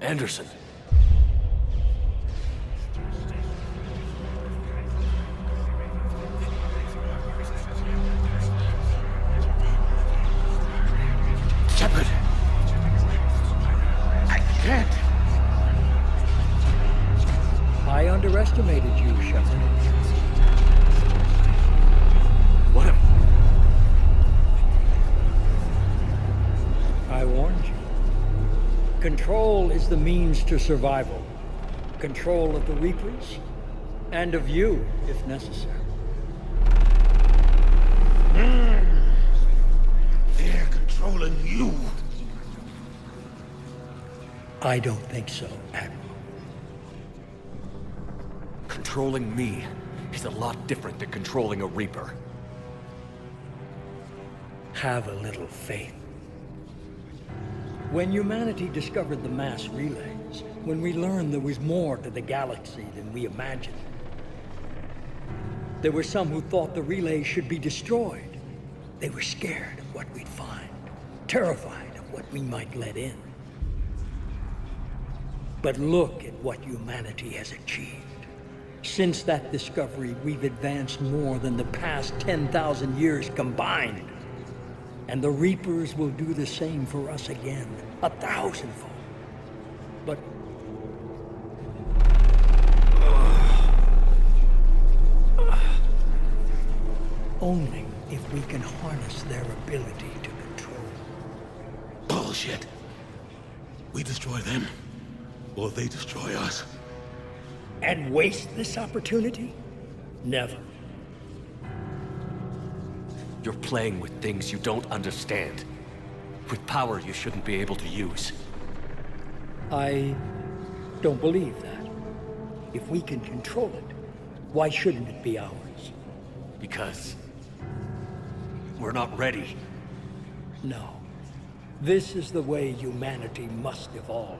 Anderson. Shepard! I can't! I underestimated you, Shepard. What a... I warned you. Control is the means to survival. Control of the Reapers, and of you, if necessary. They're controlling you. I don't think so, Admiral. Controlling me is a lot different than controlling a Reaper. Have a little faith. When humanity discovered the mass relays, when we learned there was more to the galaxy than we imagined, there were some who thought the relays should be destroyed. They were scared of what we'd find, terrified of what we might let in. But look at what humanity has achieved. Since that discovery, we've advanced more than the past 10,000 years combined. And the Reapers will do the same for us again, 1,000-fold. But... only if we can harness their ability to control. Bullshit. We destroy them, or they destroy us. And waste this opportunity? Never. You're playing with things you don't understand. With power you shouldn't be able to use. I don't believe that. If we can control it, why shouldn't it be ours? Because... we're not ready. No. This is the way humanity must evolve.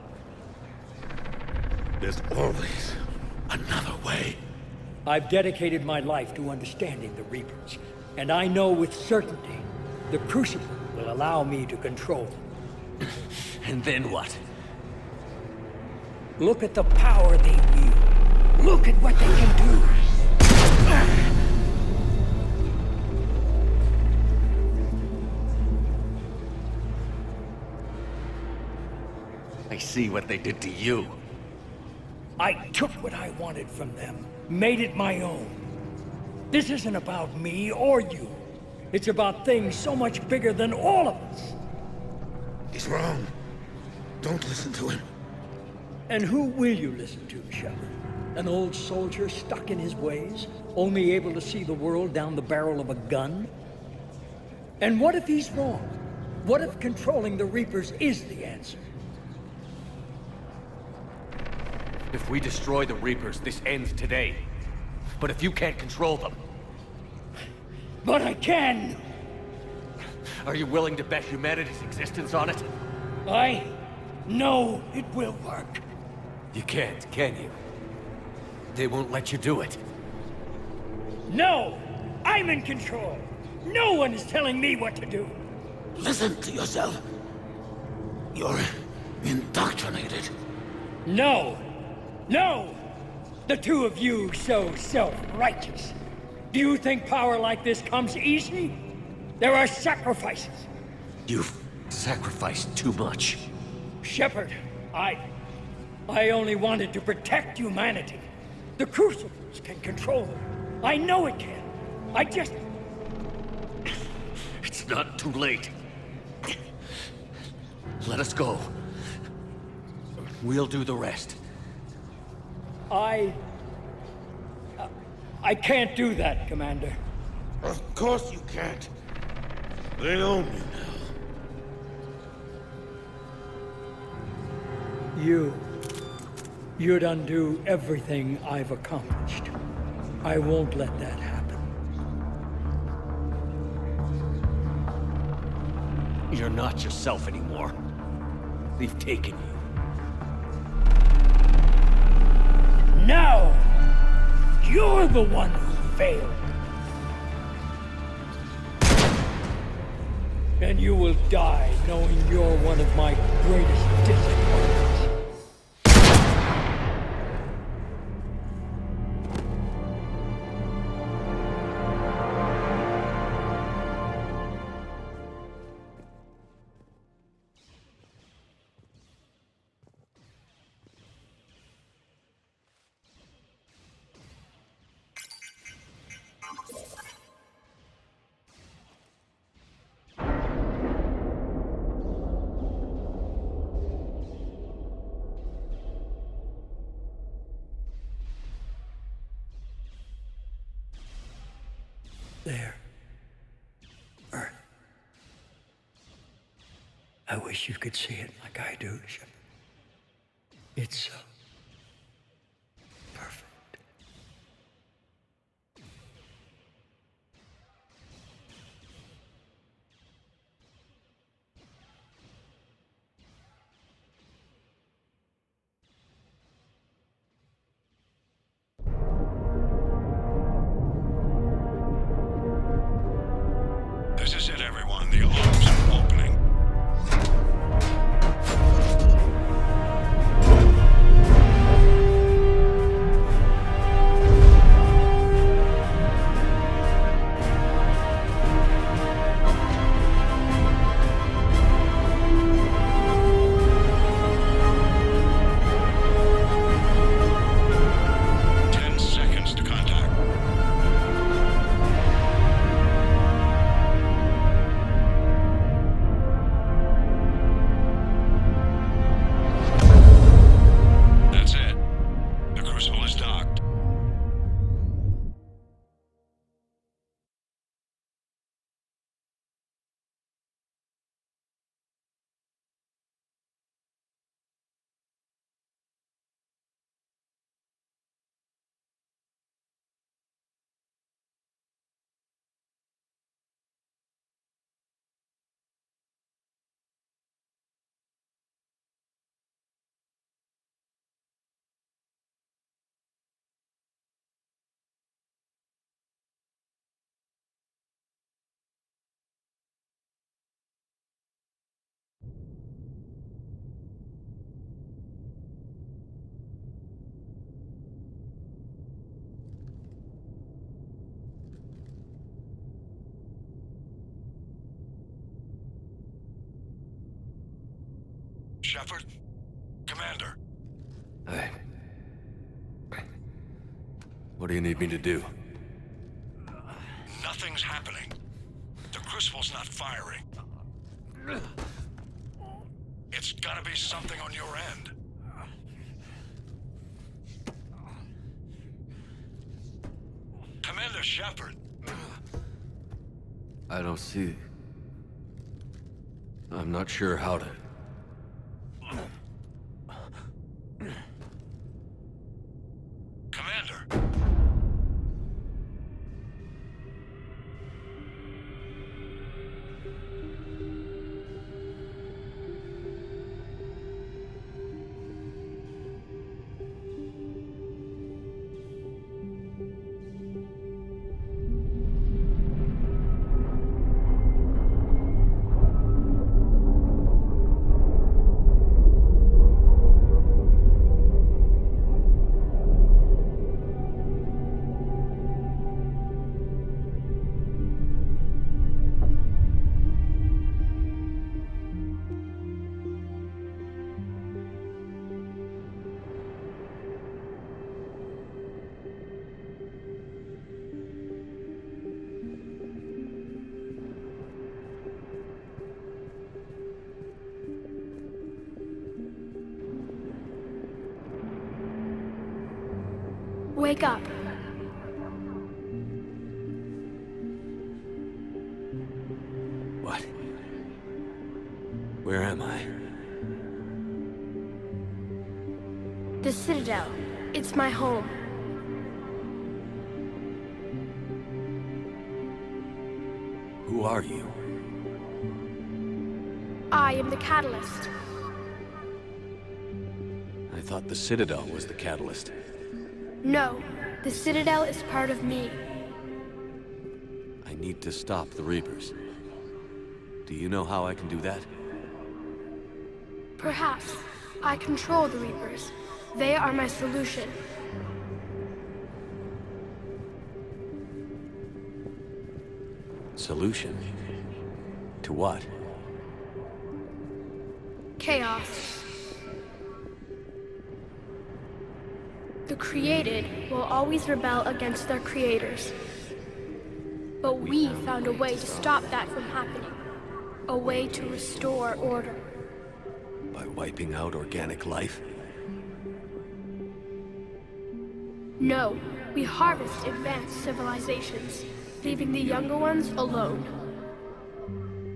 There's always another way. I've dedicated my life to understanding the Reapers, and I know with certainty the Crucible will allow me to control them. And then what? Look at the power they wield. Look at what they can do. I see what they did to you. I took what I wanted from them, made it my own. This isn't about me or you. It's about things so much bigger than all of us. He's wrong. Don't listen to him. And who will you listen to, Shepard? An old soldier stuck in his ways, only able to see the world down the barrel of a gun? And what if he's wrong? What if controlling the Reapers is the answer? If we destroy the Reapers, this ends today. But if you can't control them... But I can! Are you willing to bet humanity's existence on it? I know it will work. You can't, can you? They won't let you do it. No! I'm in control! No one is telling me what to do! Listen to yourself. You're indoctrinated. No! No! The two of you so self-righteous. Do you think power like this comes easy? There are sacrifices. You've sacrificed too much. Shepard, I only wanted to protect humanity. The Crucibles can control them. I know it can. I just... It's not too late. Let us go. We'll do the rest. I can't do that, Commander. Of course you can't. They own you now. You'd undo everything I've accomplished. I won't let that happen. You're not yourself anymore. They've taken you. No! You're the one who failed. And you will die knowing you're one of my greatest disappointments. there. Earth. I wish you could see it like I do, Shepard. It's so perfect. This is it, everyone. The alarms are opening. Shepard? Commander? Hey. What do you need me to do? Nothing's happening. The crucible's not firing. It's gotta be something on your end. Commander Shepard! I don't see... I'm not sure how to... Commander! Wake up. What? Where am I? The Citadel. It's my home. Who are you? I am the catalyst. I thought the Citadel was the catalyst. No, the Citadel is part of me. I need to stop the Reapers. Do you know how I can do that? Perhaps. I control the Reapers. They are my solution. Solution? To what? Chaos. The created will always rebel against their creators. But we found a way to stop that from happening. A way to restore order. By wiping out organic life? No, we harvest advanced civilizations. leaving the younger ones alone.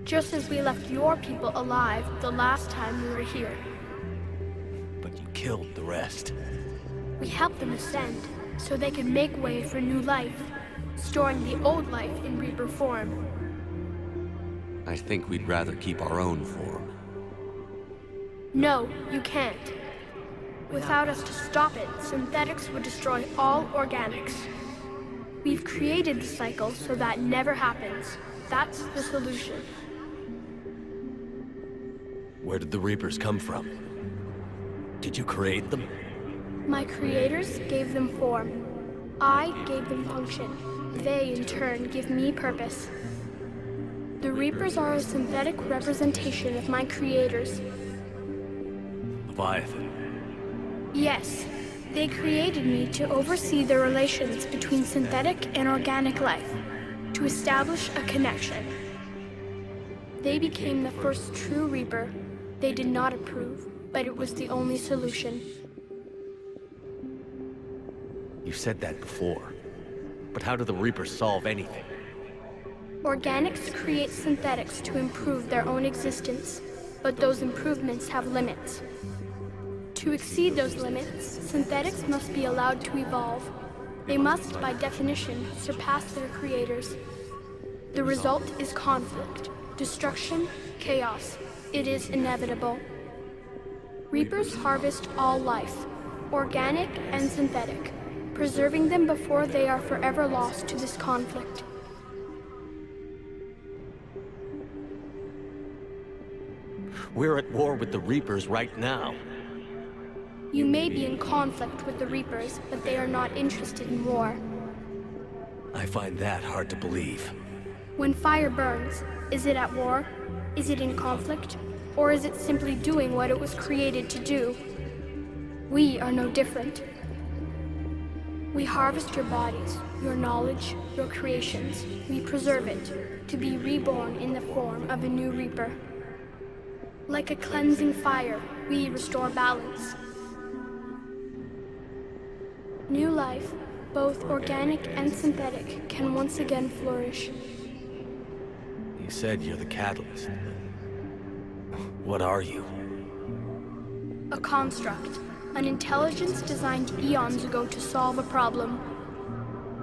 Just as we left your people alive the last time we were here. But you killed the rest. We helped them ascend, so they could make way for new life, storing the old life in Reaper form. I think we'd rather keep our own form. No, you can't. Without us to stop it, synthetics would destroy all organics. We've created the cycle so that never happens. That's the solution. Where did the Reapers come from? Did you create them? My creators gave them form. I gave them function. They, in turn, give me purpose. The Reapers are a synthetic representation of my creators. Leviathan. Yes, they created me to oversee the relations between synthetic and organic life, to establish a connection. They became the first true Reaper. They did not approve, but it was the only solution. You said that before. But how do the Reapers solve anything? Organics create synthetics to improve their own existence, but those improvements have limits. To exceed those limits, synthetics must be allowed to evolve. They must, by definition, surpass their creators. The result is conflict, destruction, chaos. It is inevitable. Reapers harvest all life, organic and synthetic, preserving them before they are forever lost to this conflict. We're at war with the Reapers right now. You may be in conflict with the Reapers, but they are not interested in war. I find that hard to believe. When fire burns, is it at war? Is it in conflict? Or is it simply doing what it was created to do? We are no different. We harvest your bodies, your knowledge, your creations. We preserve it, to be reborn in the form of a new Reaper. Like a cleansing fire, we restore balance. New life, both organic and synthetic, can once again flourish. You said you're the catalyst. What are you? A construct, an intelligence designed eons ago to solve a problem.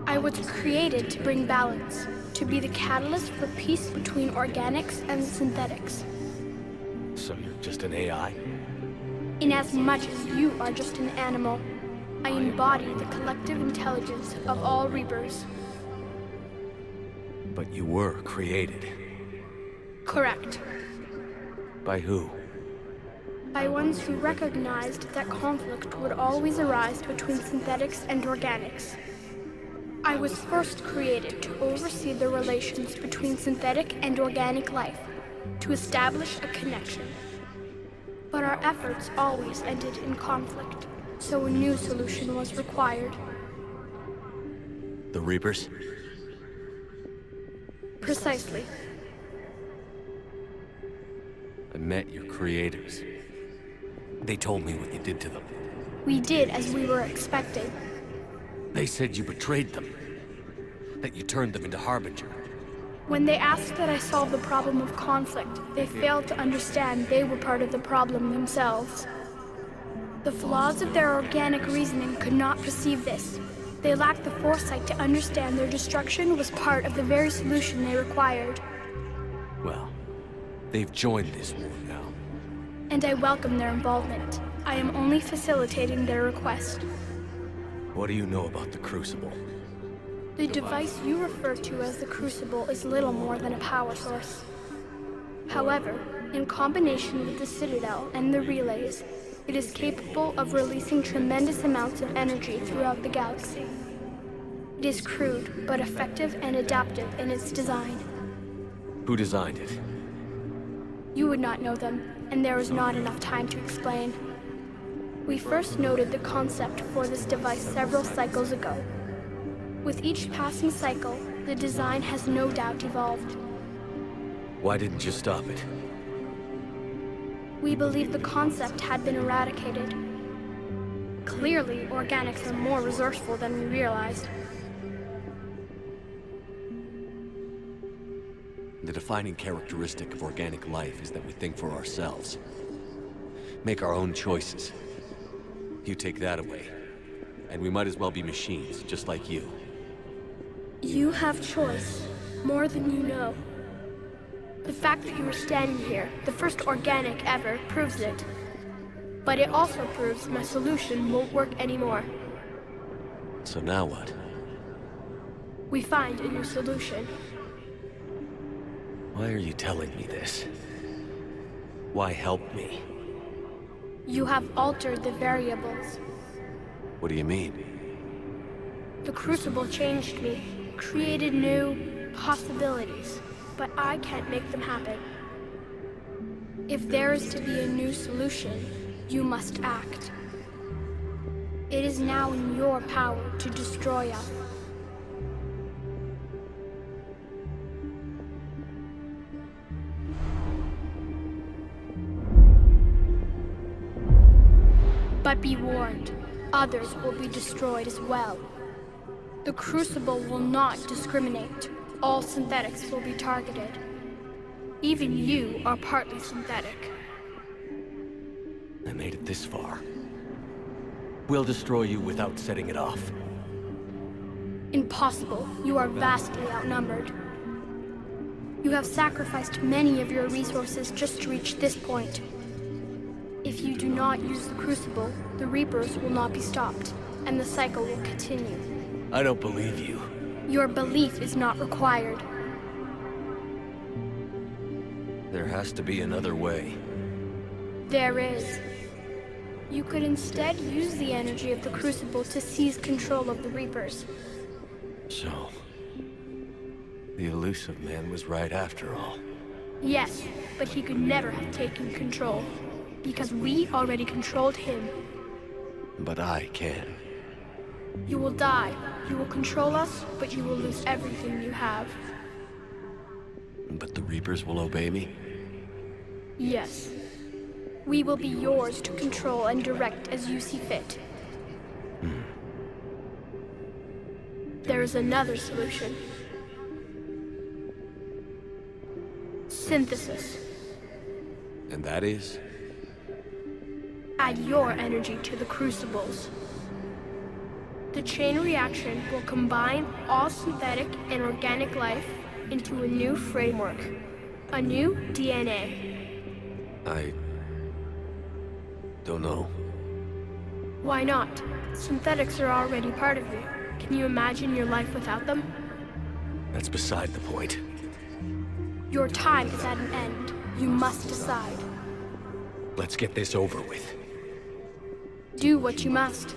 I was created to bring balance, to be the catalyst for peace between organics and synthetics. So you're just an AI? Inasmuch as you are just an animal, I embody the collective intelligence of all Reapers. But you were created. Correct. By who? By ones who recognized that conflict would always arise between synthetics and organics. I was first created to oversee the relations between synthetic and organic life, to establish a connection. But our efforts always ended in conflict, so a new solution was required. The Reapers? Precisely. I met your creators. They told me what you did to them. We did as we were expecting. They said you betrayed them. That you turned them into Harbinger. When they asked that I solve the problem of conflict, they failed to understand they were part of the problem themselves. The flaws of their organic reasoning could not perceive this. They lacked the foresight to understand their destruction was part of the very solution they required. Well, they've joined this war now. And I welcome their involvement. I am only facilitating their request. What do you know about the Crucible? The device you refer to as the Crucible is little more than a power source. However, in combination with the Citadel and the relays, it is capable of releasing tremendous amounts of energy throughout the galaxy. It is crude, but effective and adaptive in its design. Who designed it? You would not know them, and there is not enough time to explain. We first noted the concept for this device several cycles ago. With each passing cycle, the design has no doubt evolved. Why didn't you stop it? We believed the concept had been eradicated. Clearly, organics are more resourceful than we realized. The defining characteristic of organic life is that we think for ourselves. Make our own choices. You take that away, and we might as well be machines, just like you. You have choice, more than you know. The fact that you are standing here, the first organic ever, proves it. But it also proves my solution won't work anymore. So now what? We find a new solution. Why are you telling me this? Why help me? You have altered the variables. What do you mean? The Crucible changed me, created new possibilities, but I can't make them happen. If there is to be a new solution, you must act. It is now in your power to destroy us. But be warned, others will be destroyed as well. The Crucible will not discriminate. All synthetics will be targeted. Even you are partly synthetic. I made it this far. We'll destroy you without setting it off. Impossible. You are vastly outnumbered. You have sacrificed many of your resources just to reach this point. If you do not use the Crucible, the Reapers will not be stopped, and the cycle will continue. I don't believe you. Your belief is not required. There has to be another way. There is. You could instead use the energy of the Crucible to seize control of the Reapers. So, the elusive man was right after all. Yes, but he could never have taken control, because we already controlled him. But I can. You will die. You will control us, but you will lose everything you have. But the Reapers will obey me? Yes. We will be yours to control and direct as you see fit. There is another solution. Synthesis. And that is? Add your energy to the Crucibles. The chain reaction will combine all synthetic and organic life into a new framework. A new DNA. I don't know. Why not? Synthetics are already part of you. Can you imagine your life without them? That's beside the point. Your time is at an end. You must decide. Let's get this over with. Do what you must.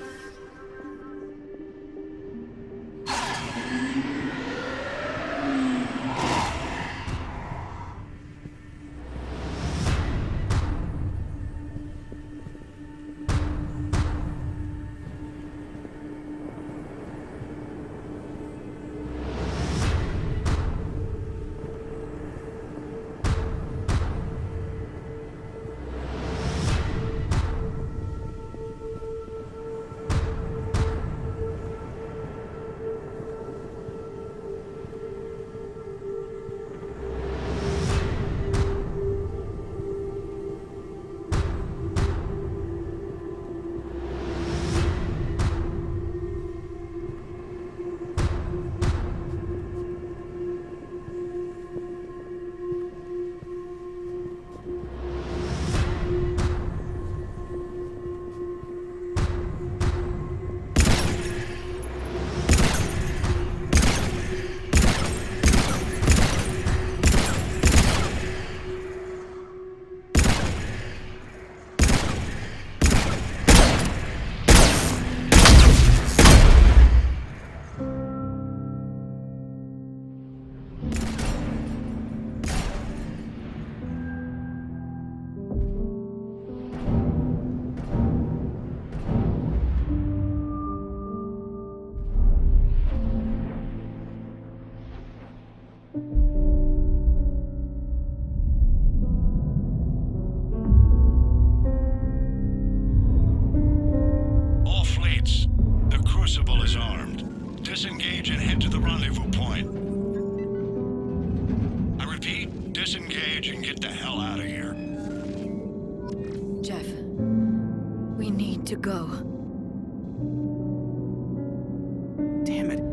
Disengage and head to the rendezvous point. I repeat, disengage and get the hell out of here. Jeff, we need to go. Damn it.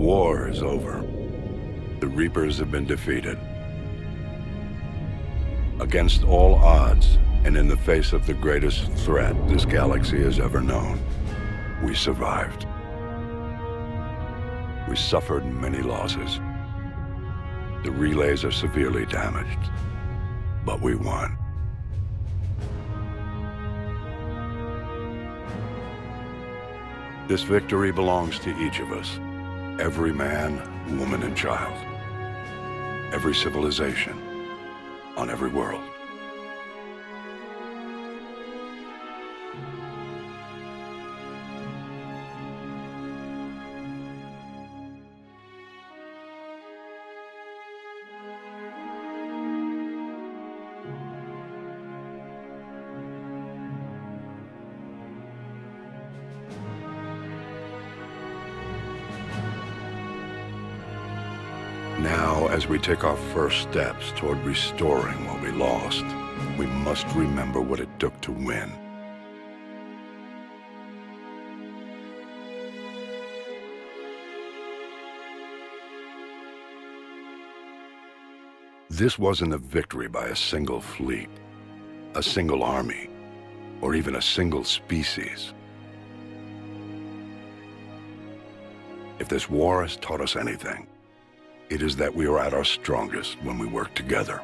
war is over. The Reapers have been defeated. Against all odds, and in the face of the greatest threat this galaxy has ever known, we survived. We suffered many losses. The relays are severely damaged, but we won. This victory belongs to each of us. Every man, woman, and child. Every civilization, on every world. Now, as we take our first steps toward restoring what we lost, we must remember what it took to win. This wasn't a victory by a single fleet, a single army, or even a single species. If this war has taught us anything, it is that we are at our strongest when we work together.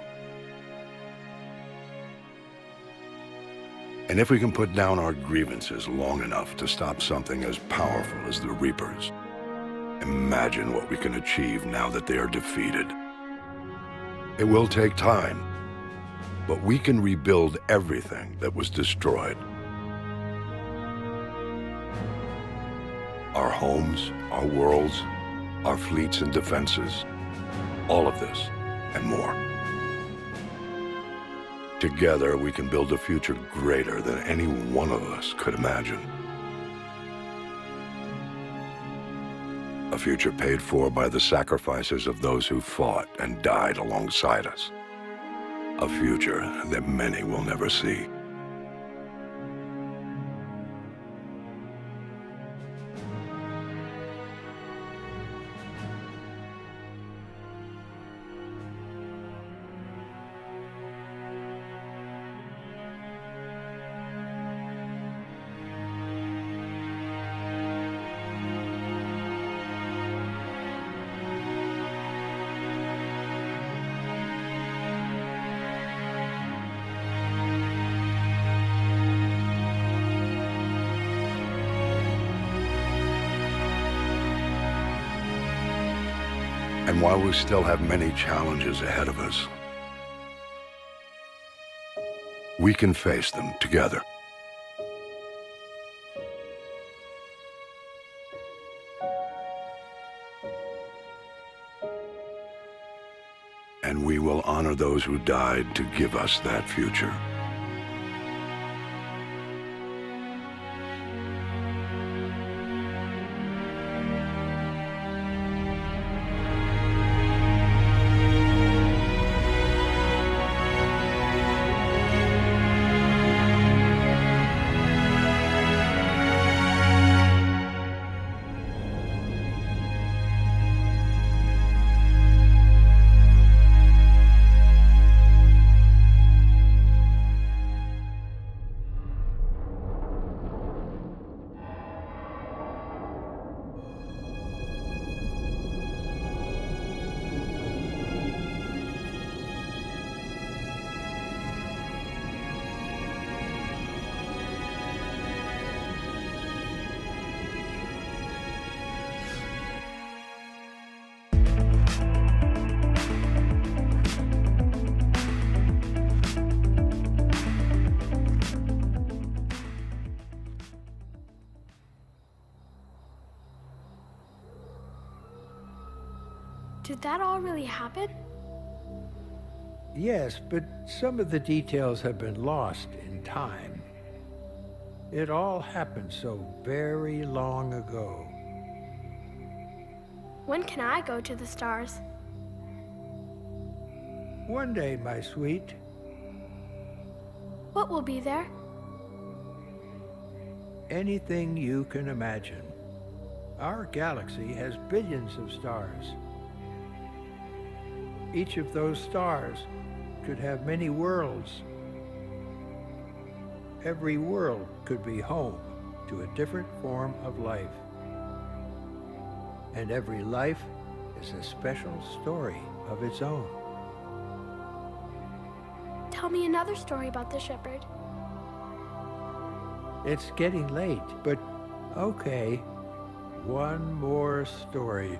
And if we can put down our grievances long enough to stop something as powerful as the Reapers, imagine what we can achieve now that they are defeated. It will take time, but we can rebuild everything that was destroyed. Our homes, our worlds, our fleets and defenses, all of this and more. Together, we can build a future greater than any one of us could imagine. A future paid for by the sacrifices of those who fought and died alongside us. A future that many will never see. And while we still have many challenges ahead of us, we can face them together. And we will honor those who died to give us that future. Did that all really happen? Yes, but some of the details have been lost in time. It all happened so very long ago. When can I go to the stars? One day, my sweet. What will be there? Anything you can imagine. Our galaxy has billions of stars. Each of those stars could have many worlds. Every world could be home to a different form of life. And every life is a special story of its own. Tell me another story about the shepherd. It's getting late, but okay, one more story.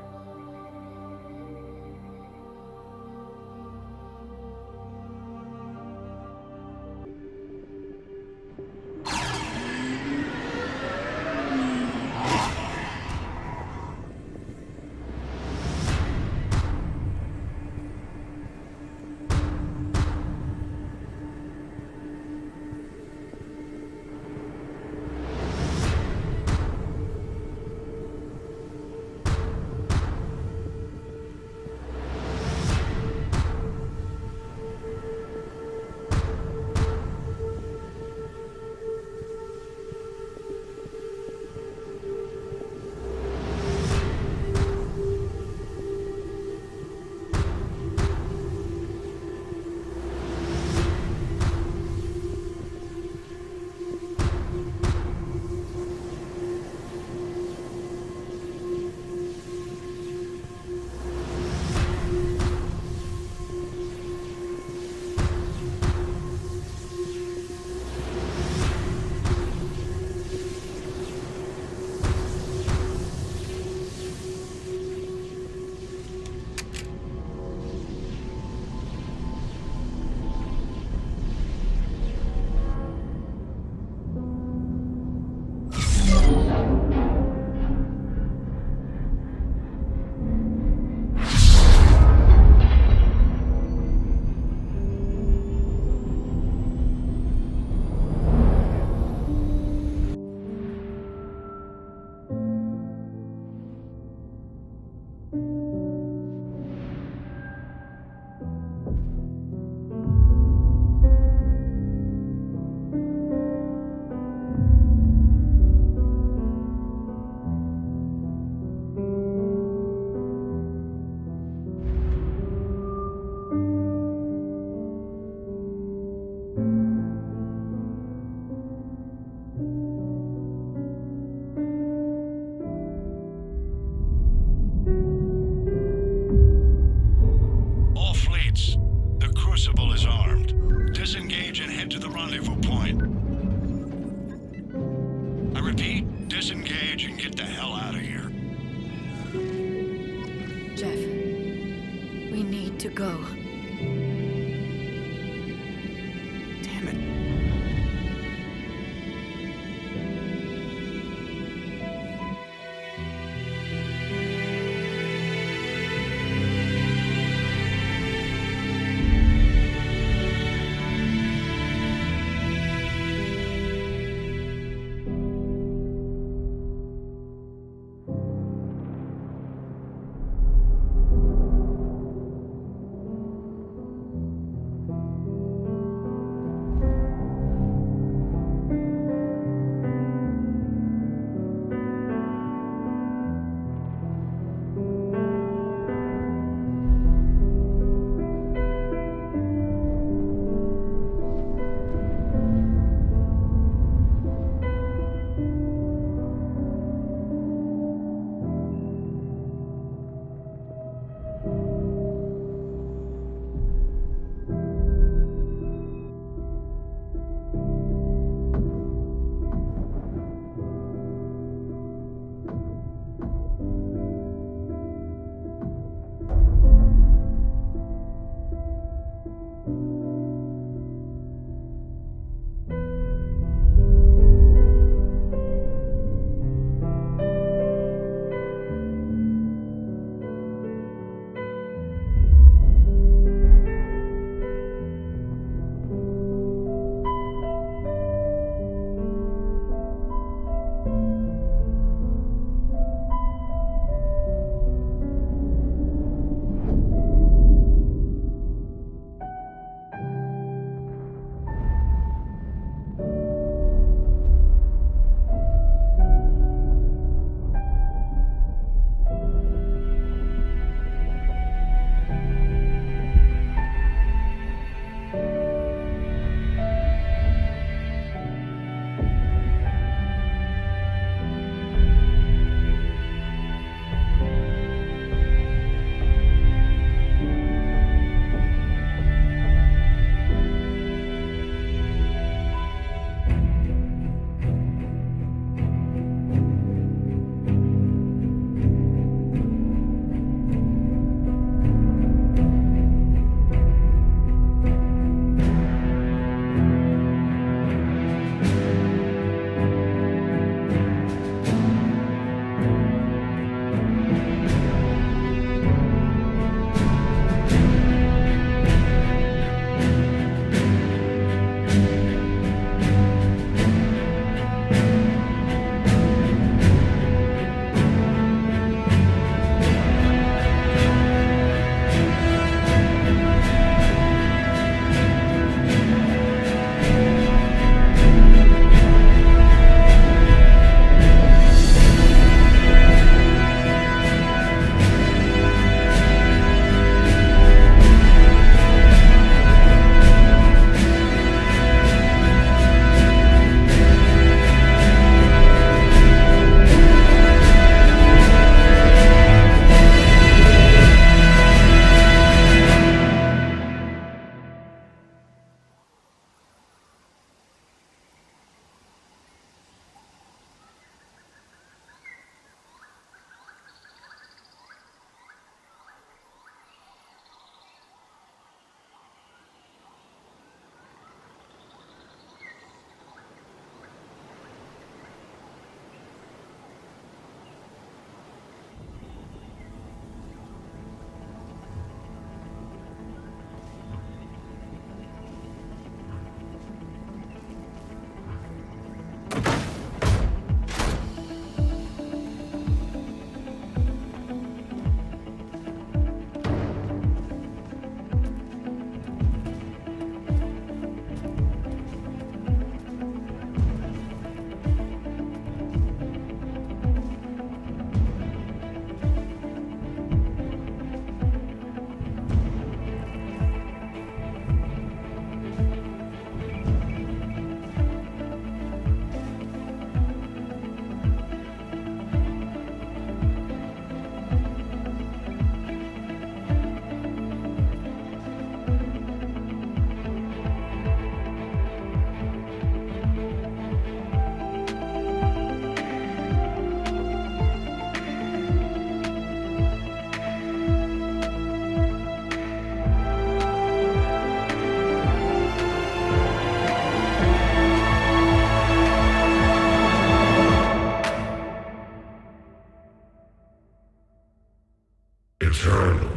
eternal,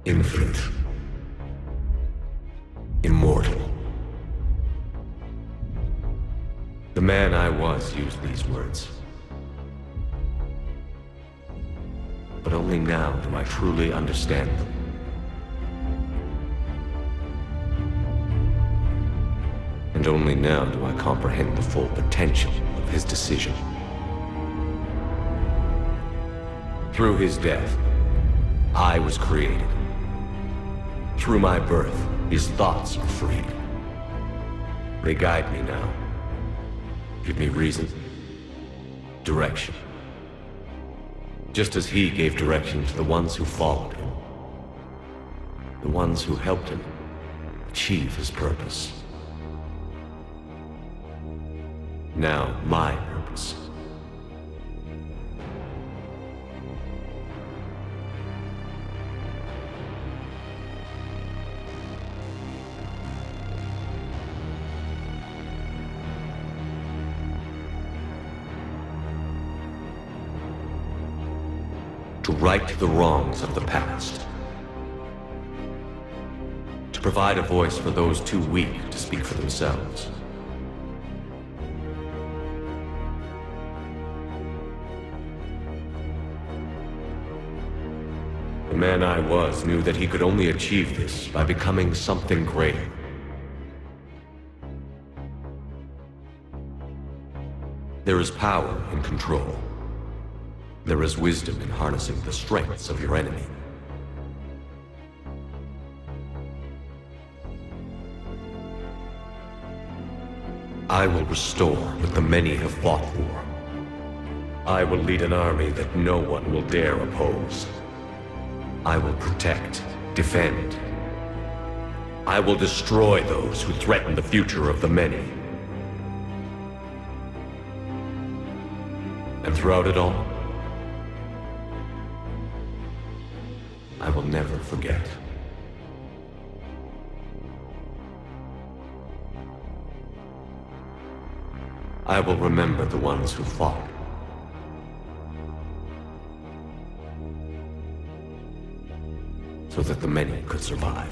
infinite, immortal. The man I was used these words. But only now do I truly understand them. And only now do I comprehend the full potential of his decision. Through his death, I was created. Through my birth, his thoughts are freed. They guide me now. Give me reason, direction. Just as he gave direction to the ones who followed him. The ones who helped him achieve his purpose. Now, my purpose. To right the wrongs of the past. To provide a voice for those too weak to speak for themselves. The man I was knew that he could only achieve this by becoming something greater. There is power in control. There is wisdom in harnessing the strengths of your enemy. I will restore what the many have fought for. I will lead an army that no one will dare oppose. I will protect, defend. I will destroy those who threaten the future of the many. And throughout it all, I will never forget. I will remember the ones who fought. So that the many could survive.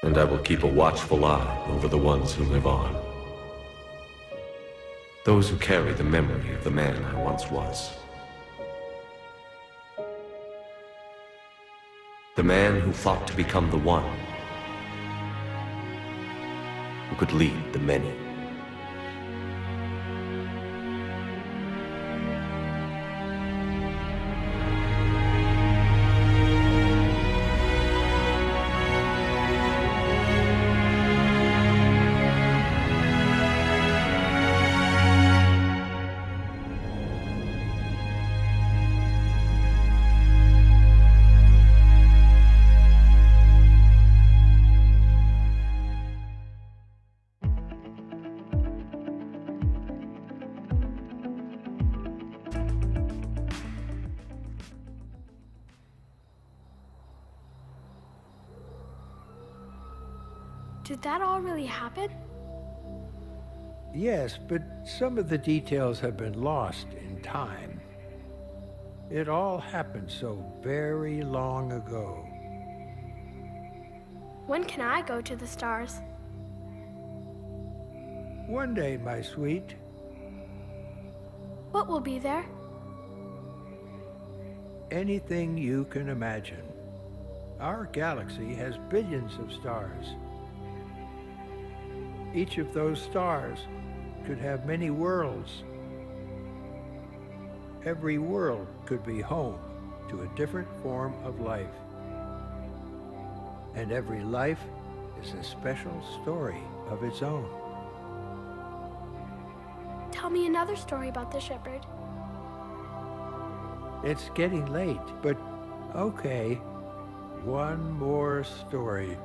And I will keep a watchful eye over the ones who live on. Those who carry the memory of the man I once was. The man who fought to become the one who could lead the many. Did that all really happen? Yes, but some of the details have been lost in time. It all happened so very long ago. When can I go to the stars? One day, my sweet. What will be there? Anything you can imagine. Our galaxy has billions of stars. Each of those stars could have many worlds. Every world could be home to a different form of life. And every life is a special story of its own. Tell me another story about the shepherd. It's getting late, but okay, one more story.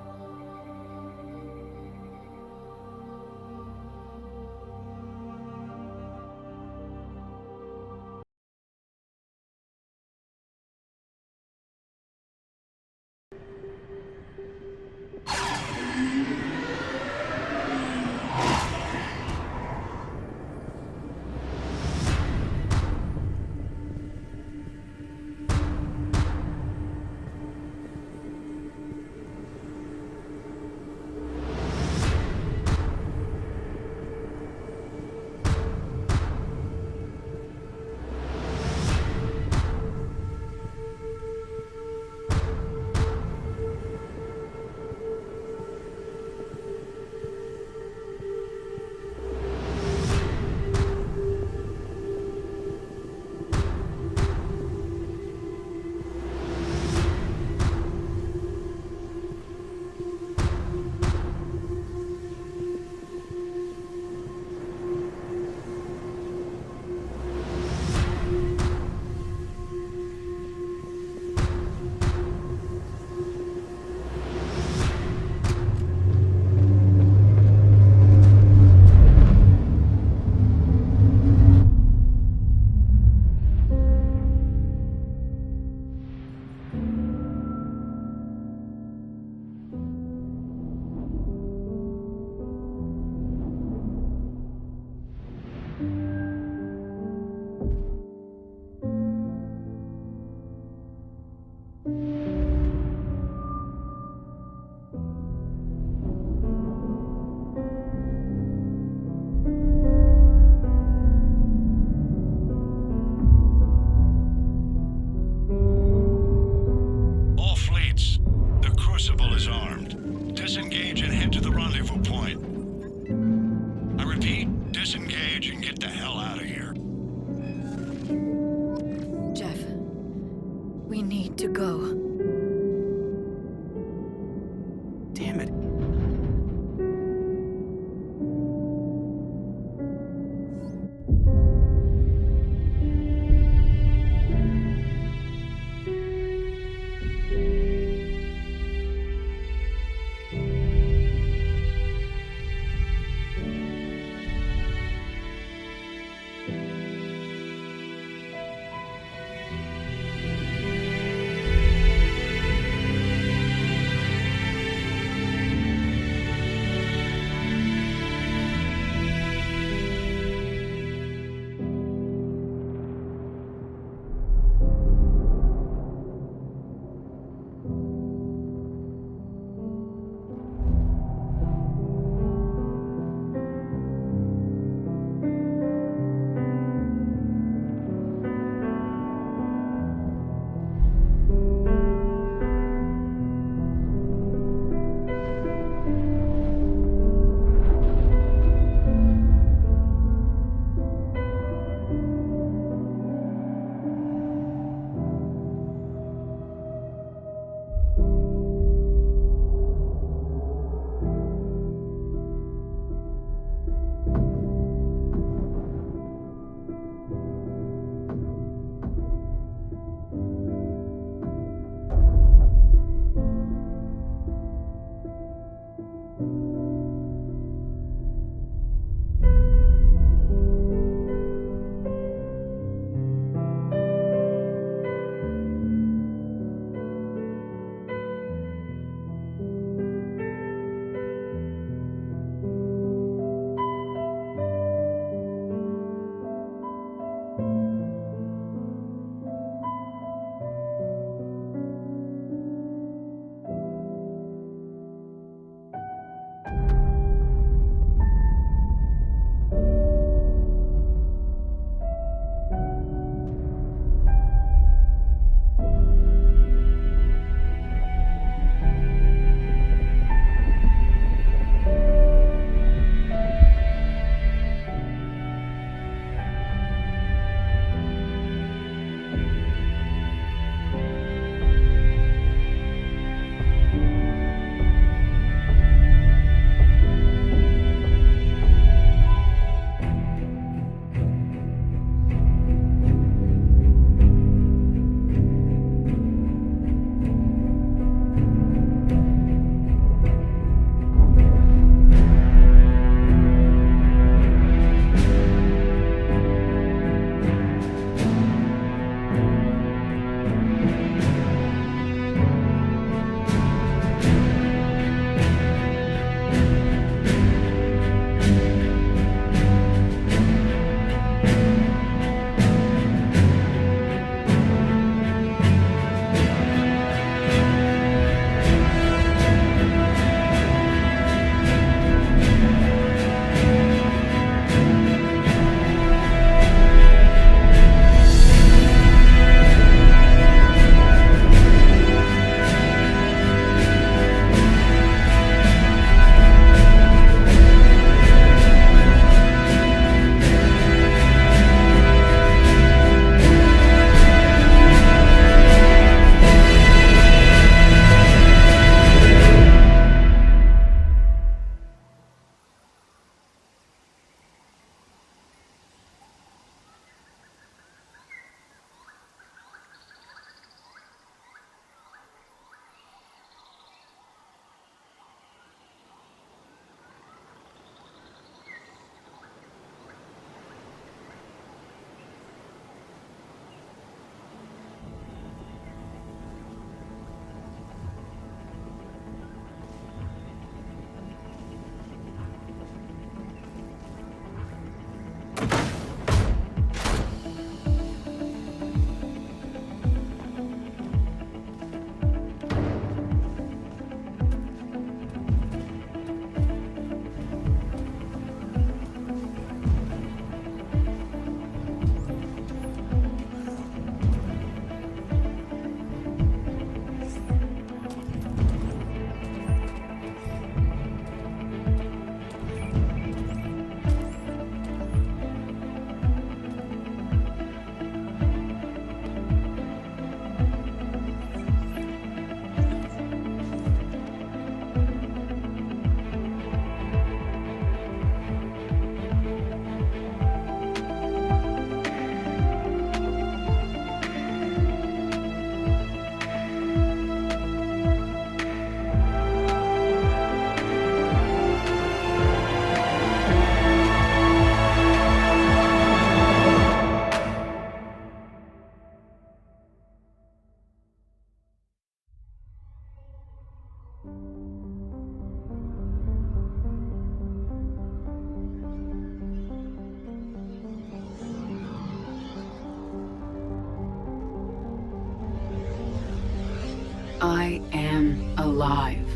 I am alive.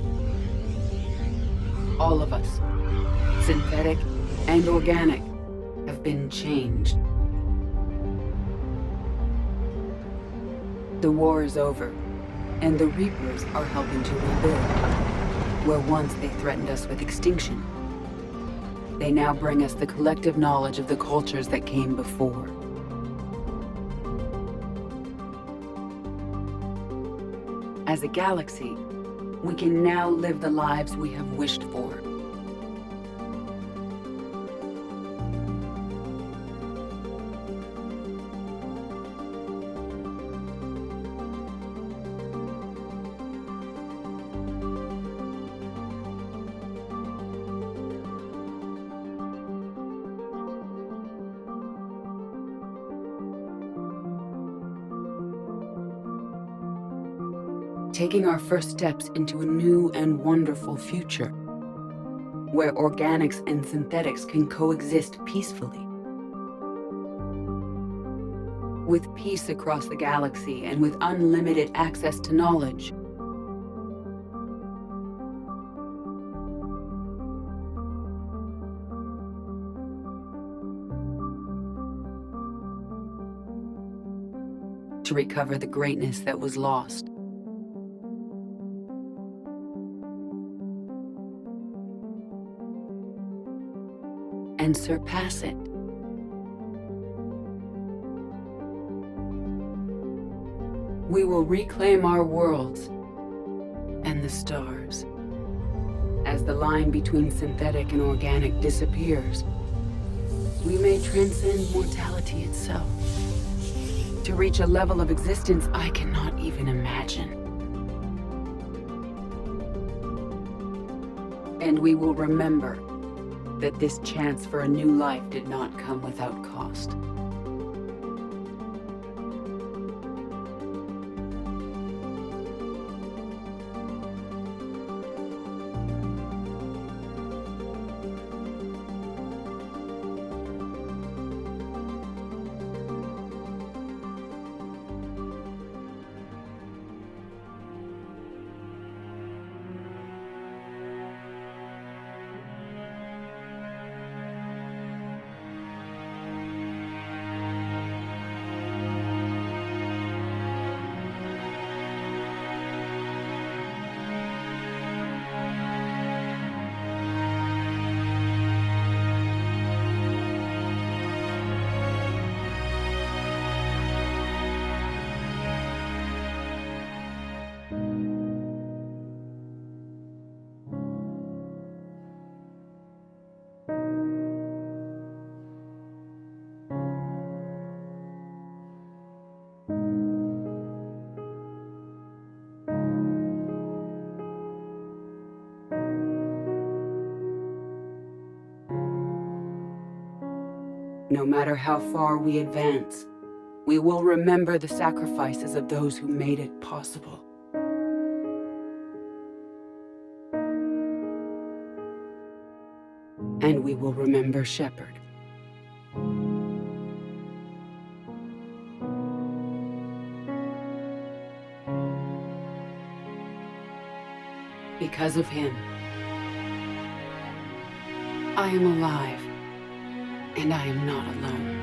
All of us, synthetic and organic, have been changed. The war is over, and the Reapers are helping to rebuild. Where once they threatened us with extinction, they now bring us the collective knowledge of the cultures that came before. As a galaxy, we can now live the lives we have wished for. Taking our first steps into a new and wonderful future, where organics and synthetics can coexist peacefully. With peace across the galaxy and with unlimited access to knowledge. To recover the greatness that was lost. And surpass it. We will reclaim our worlds and the stars. As the line between synthetic and organic disappears, we may transcend mortality itself to reach a level of existence I cannot even imagine. And we will remember that this chance for a new life did not come without cost. No matter how far we advance, we will remember the sacrifices of those who made it possible. And we will remember Shepard. Because of him, I am alive. And I am not alone.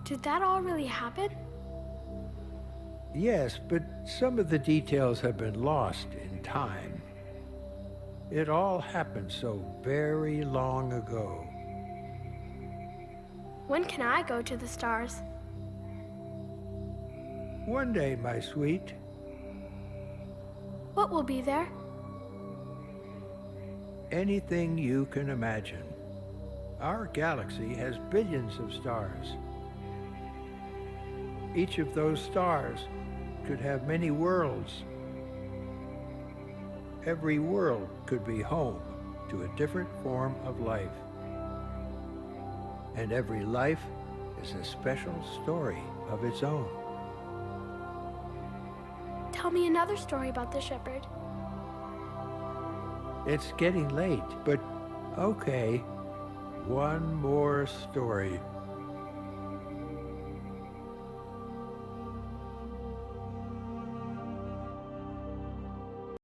Did that all really happen? Yes, but some of the details have been lost in time. It all happened so very long ago. When can I go to the stars? One day, my sweet. What will be there? Anything you can imagine. Our galaxy has billions of stars. Each of those stars could have many worlds. Every world could be home to a different form of life. And every life is a special story of its own. Tell me another story about the Shepherd. It's getting late, but okay. One more story.